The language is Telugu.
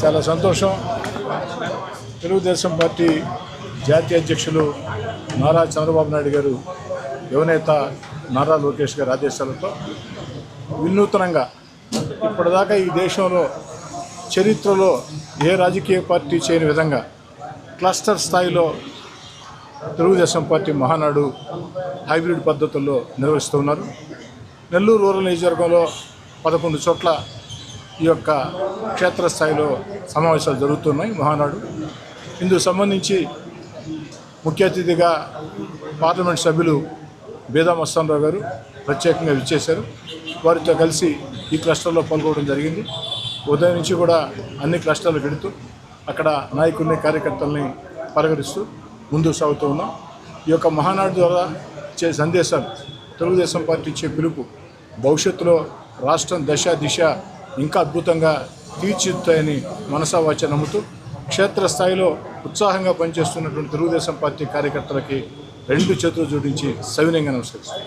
చాలా సంతోషం. తెలుగుదేశం పార్టీ జాతీయ అధ్యక్షులు నారా చంద్రబాబు నాయుడు గారు, యువనేత నారా లోకేష్ గారి ఆదేశాలతో వినూత్నంగా ఇప్పటిదాకా ఈ దేశంలో చరిత్రలో ఏ రాజకీయ పార్టీ చేయని విధంగా క్లస్టర్ స్థాయిలో తెలుగుదేశం పార్టీ మహానాడు హైబ్రిడ్ పద్ధతుల్లో నిర్వహిస్తున్నారు. నెల్లూరు రూరల్ నియోజకవర్గంలో 11 చోట్ల ఈ యొక్క క్షేత్రస్థాయిలో సమావేశాలు జరుగుతున్నాయి మహానాడు. ఇందుకు సంబంధించి ముఖ్య అతిథిగా పార్లమెంట్ సభ్యులు బేదా మస్తానరావు గారు ప్రత్యేకంగా విచ్చేశారు. వారితో కలిసి ఈ క్లస్టర్లో పాల్గొనడం జరిగింది. ఉదయం నుంచి కూడా అన్ని క్లస్టర్లు పెడుతూ అక్కడ నాయకుల్ని కార్యకర్తల్ని పలకరిస్తూ ముందుకు సాగుతూ ఉన్నాం. ఈ యొక్క మహానాడు ద్వారా ఇచ్చే సందేశాలు, తెలుగుదేశం పార్టీ ఇచ్చే పిలుపు భవిష్యత్తులో రాష్ట్రం దశ దిశ ఇంకా అద్భుతంగా తీర్చిదిద్దుతాయని మనసావాచ నమ్ముతూ క్షేత్రస్థాయిలో ఉత్సాహంగా పనిచేస్తున్నటువంటి తెలుగుదేశం పార్టీ కార్యకర్తలకి 2 చేతులు జోడించి సవినయంగా నమస్కరిస్తాను.